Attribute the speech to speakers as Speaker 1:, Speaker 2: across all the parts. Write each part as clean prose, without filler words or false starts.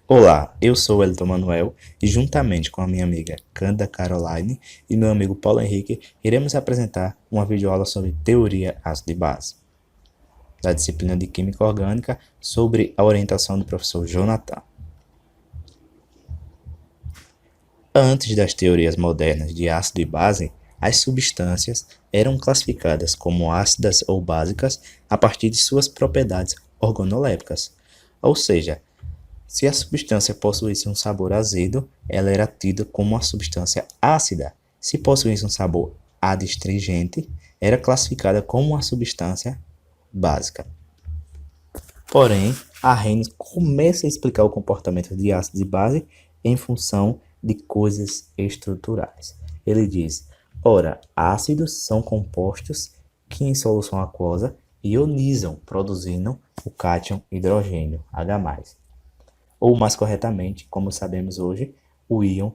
Speaker 1: Olá, eu sou o Elton Manuel e juntamente com a minha amiga Canda Caroline e meu amigo Paulo Henrique, iremos apresentar uma videoaula sobre teoria ácido e base, da disciplina de Química Orgânica, sobre a orientação do professor Jonathan. Antes das teorias modernas de ácido e base, as substâncias eram classificadas como ácidas ou básicas a partir de suas propriedades organolépticas, ou seja, se a substância possuísse um sabor azedo, ela era tida como uma substância ácida. Se possuísse um sabor adstringente, era classificada como uma substância básica. Porém, Arrhenius começa a explicar o comportamento de ácido e base em função de coisas estruturais. Ele diz: ora, ácidos são compostos que em solução aquosa ionizam, produzindo o cátion hidrogênio H+, ou mais corretamente, como sabemos hoje, o íon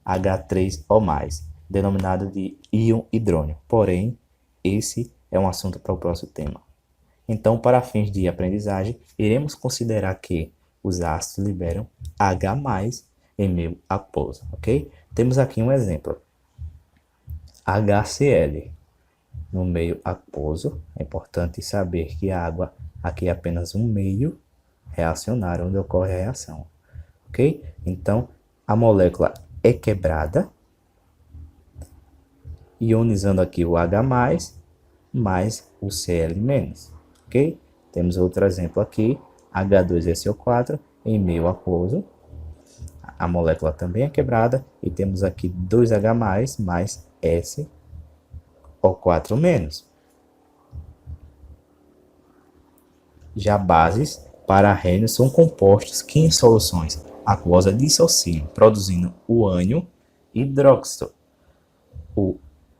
Speaker 1: H3O+, denominado de íon hidrônio. Porém, esse é um assunto para o próximo tema. Então, para fins de aprendizagem, iremos considerar que os ácidos liberam H+ em meio aquoso, ok? Temos aqui um exemplo. HCl no meio aquoso. É importante saber que a água aqui é apenas um meio reacionário onde ocorre a reação, ok? Então, a molécula é quebrada, ionizando aqui o H+, mais o Cl-, ok? Temos outro exemplo aqui, H2SO4 em meio aquoso, a molécula também é quebrada e temos aqui 2H+, mais SO4-. Já bases para arrênios são compostos que em soluções aquosas dissociam, produzindo o ânion hidróxido, o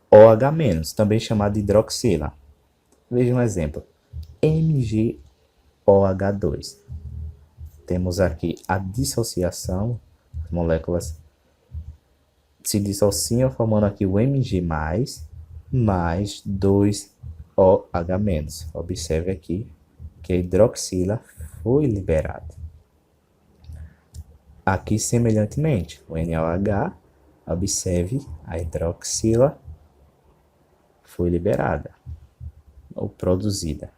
Speaker 1: OH-, também chamado de hidroxila. Veja um exemplo, MgOH2. Temos aqui a dissociação, as moléculas se dissociam formando aqui o Mg+, mais 2OH-. Observe aqui que a hidroxila foi liberada. Aqui, semelhantemente, o NaOH, observe a hidroxila foi liberada ou produzida.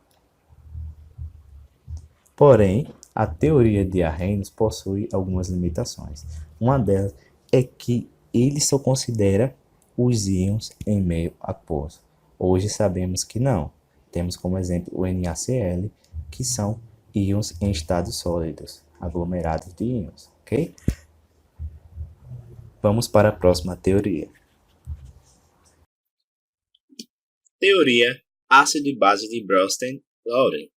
Speaker 1: Porém, a teoria de Arrhenius possui algumas limitações. Uma delas é que ele só considera os íons em meio aquoso. Hoje sabemos que não. Temos como exemplo o NaCl, que são íons em estados sólidos, aglomerados de íons, ok? Vamos para a próxima teoria. Teoria ácido e base de Bronsted-Lowry.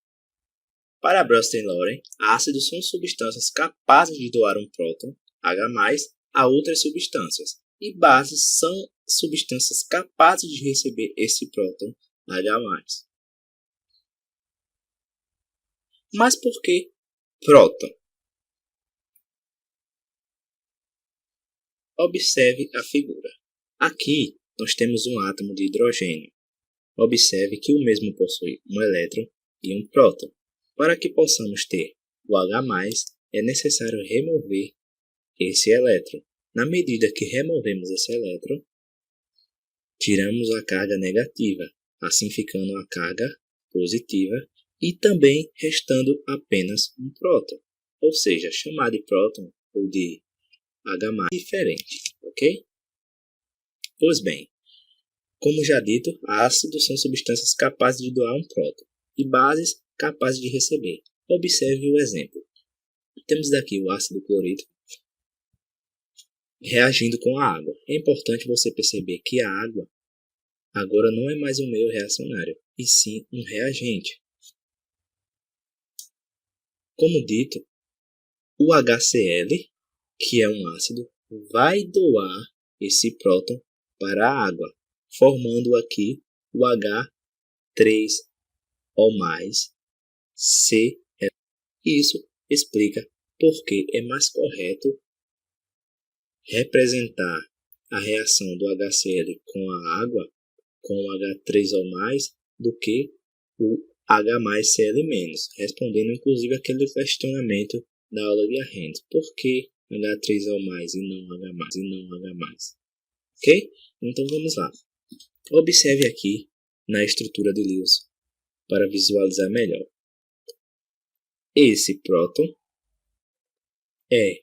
Speaker 1: Para Bronsted-Lowry, ácidos são substâncias capazes de doar um próton, H+, a outras substâncias, e bases são substâncias capazes de receber esse próton, H+. Mas por que próton? Observe a figura. Aqui nós temos um átomo de hidrogênio. Observe que o mesmo possui um elétron e um próton. Para que possamos ter o H+, é necessário remover esse elétron. Na medida que removemos esse elétron, tiramos a carga negativa, assim ficando a carga positiva e também restando apenas um próton, ou seja, chamar de próton ou de H+ diferente, ok? Pois bem, como já dito, ácidos são substâncias capazes de doar um próton e bases capazes de receber. Observe o exemplo. Temos daqui o ácido clorídrico reagindo com a água. É importante você perceber que a água agora não é mais um meio reacionário, e sim um reagente. Como dito, o HCl, que é um ácido, vai doar esse próton para a água, formando aqui o H3O+, Cl. Isso explica por que é mais correto representar a reação do HCl com a água, com o H3O+, do que o H+Cl-, respondendo inclusive aquele questionamento da aula de Arrhenius. Por que H3O+, e não H+. Ok? Então vamos lá. Observe aqui na estrutura de Lewis para visualizar melhor. Esse próton é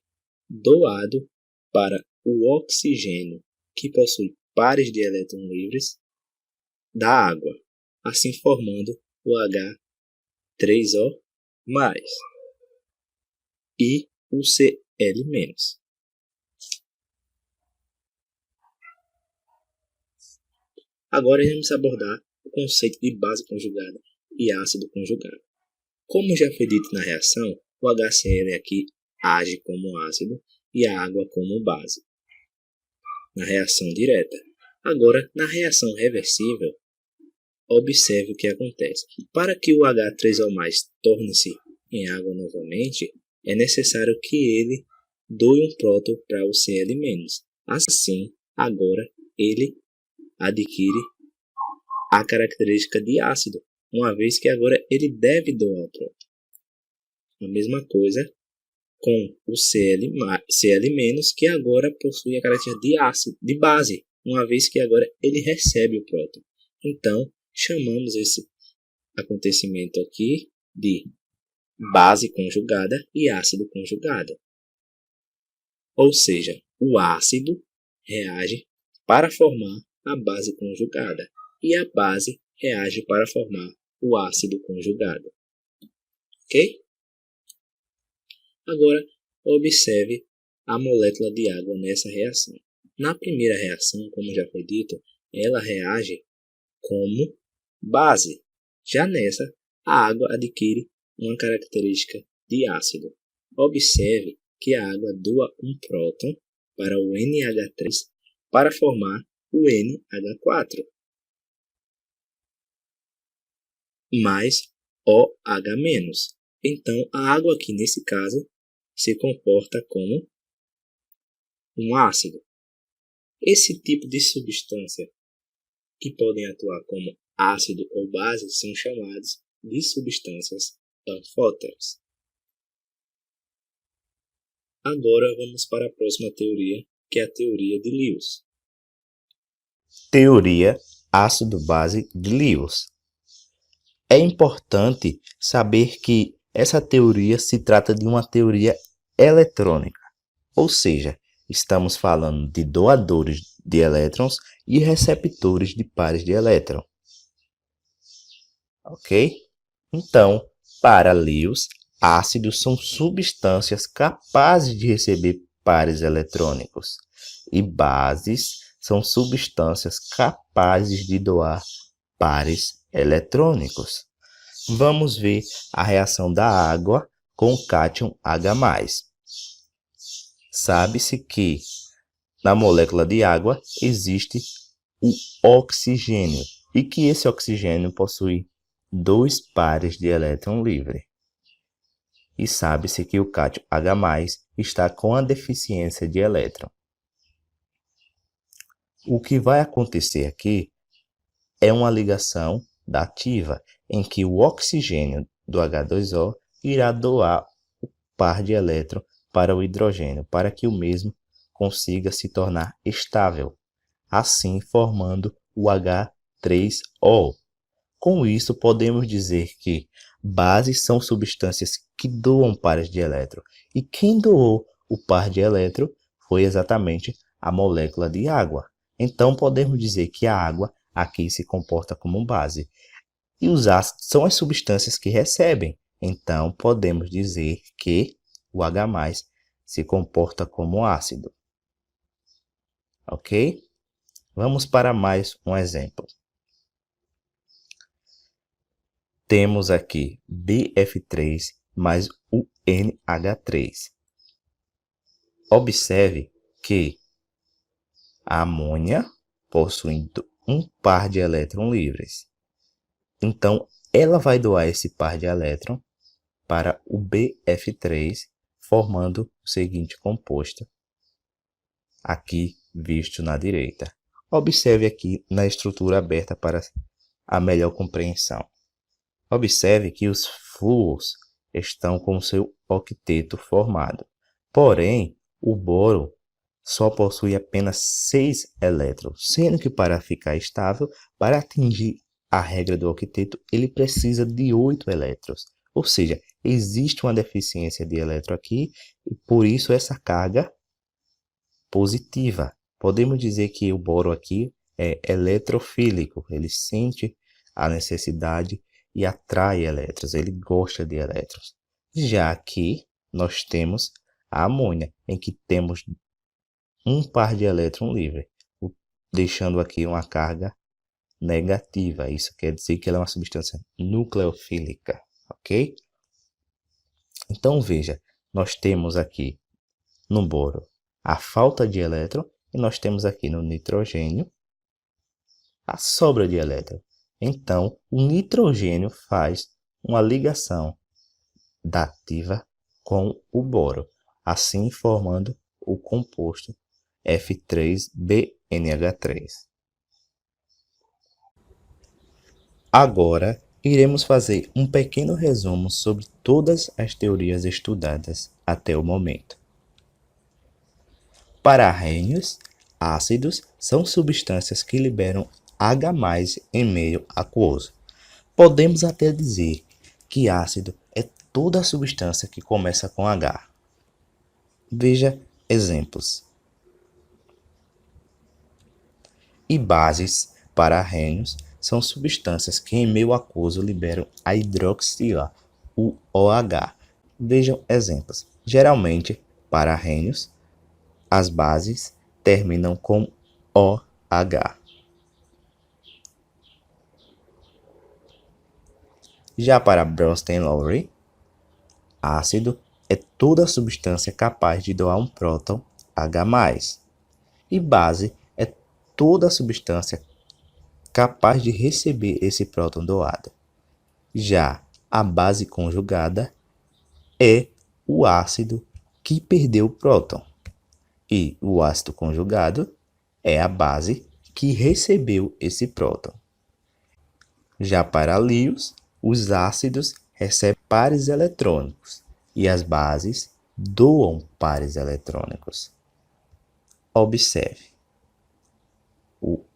Speaker 1: doado para o oxigênio que possui pares de elétrons livres da água, assim formando o H3O+, e o Cl-. Agora vamos abordar o conceito de base conjugada e ácido conjugado. Como já foi dito na reação, o HCl aqui age como ácido e a água como base, na reação direta. Agora, na reação reversível, observe o que acontece. Para que o H3O+, torne-se em água novamente, é necessário que ele doe um próton para o Cl-. Assim, agora ele adquire a característica de ácido, uma vez que agora ele deve doar o próton. A mesma coisa com o Cl-, que agora possui a característica de ácido, de base, uma vez que agora ele recebe o próton. Então, chamamos esse acontecimento aqui de base conjugada e ácido conjugado. Ou seja, o ácido reage para formar a base conjugada e a base reage para formar o ácido conjugado. Ok? Agora, observe a molécula de água nessa reação. Na primeira reação, como já foi dito, ela reage como base. Já nessa, a água adquire uma característica de ácido. Observe que a água doa um próton para o NH3 para formar o NH4 mais OH-. Então, a água aqui nesse caso se comporta como um ácido. Esse tipo de substância que podem atuar como ácido ou base são chamados de substâncias anfóteras. Agora vamos para a próxima teoria, que é a teoria de Lewis. Teoria ácido-base de Lewis. É importante saber que essa teoria se trata de uma teoria eletrônica, ou seja, estamos falando de doadores de elétrons e receptores de pares de elétron. Ok? Então, para Lewis, ácidos são substâncias capazes de receber pares eletrônicos e bases são substâncias capazes de doar pares eletrônicos. Vamos ver a reação da água com o cátion H+. Sabe-se que na molécula de água existe o oxigênio e que esse oxigênio possui 2 pares de elétron livre. E sabe-se que o cátion H+ está com a deficiência de elétron. O que vai acontecer aqui é uma ligação dativa, em que o oxigênio do H2O irá doar o par de elétron para o hidrogênio, para que o mesmo consiga se tornar estável, assim formando o H3O. Com isso, podemos dizer que bases são substâncias que doam pares de elétron, e quem doou o par de elétron foi exatamente a molécula de água. Então, podemos dizer que a água aqui se comporta como base. E os ácidos são as substâncias que recebem. Então, podemos dizer que o H+ se comporta como ácido. Ok? Vamos para mais um exemplo. Temos aqui BF3 mais o NH3. Observe que a amônia possui um par de elétrons livres. Então, ela vai doar esse par de elétron para o BF3, formando o seguinte composto, aqui visto na direita. Observe aqui na estrutura aberta para a melhor compreensão. Observe que os flúors estão com seu octeto formado. Porém, o boro só possui apenas 6 elétrons, sendo que para ficar estável, para atingir a regra do octeto, ele precisa de 8 elétrons. Ou seja, existe uma deficiência de elétron aqui, e por isso essa carga positiva. Podemos dizer que o boro aqui é eletrofílico, ele sente a necessidade e atrai elétrons, ele gosta de elétrons. Já que nós temos a amônia, em que temos um par de elétrons livre, deixando aqui uma carga negativa. Isso quer dizer que ela é uma substância nucleofílica, ok? Então veja, nós temos aqui no boro a falta de elétron e nós temos aqui no nitrogênio a sobra de elétron. Então, o nitrogênio faz uma ligação dativa com o boro, assim formando o composto F3BNH3. Agora, iremos fazer um pequeno resumo sobre todas as teorias estudadas até o momento. Para arrênios, ácidos são substâncias que liberam H+ em meio aquoso. Podemos até dizer que ácido é toda substância que começa com H. Veja exemplos. E bases para arrênios são substâncias que em meio aquoso liberam a hidroxila, o OH. Vejam exemplos. Geralmente, para arrênios, as bases terminam com OH. Já para Bronsted-Lowry, ácido é toda substância capaz de doar um próton H+. E base é toda substância capaz de receber esse próton doado. Já a base conjugada é o ácido que perdeu o próton. E o ácido conjugado é a base que recebeu esse próton. Já para líons, os ácidos recebem pares eletrônicos e as bases doam pares eletrônicos. Observe,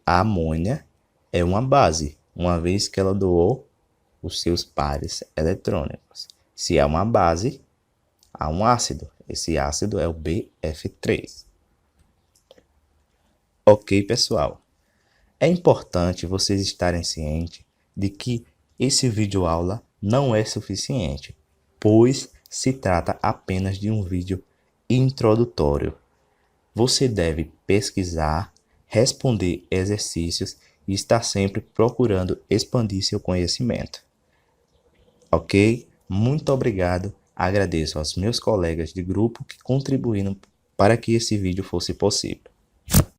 Speaker 1: a amônia é uma base, uma vez que ela doou os seus pares eletrônicos. Se é uma base, há um ácido. Esse ácido é o BF3. Ok, pessoal? É importante vocês estarem cientes de que esse vídeo aula não é suficiente, pois se trata apenas de um vídeo introdutório. Você deve pesquisar, responder exercícios e estar sempre procurando expandir seu conhecimento. Ok? Muito obrigado. Agradeço aos meus colegas de grupo que contribuíram para que esse vídeo fosse possível.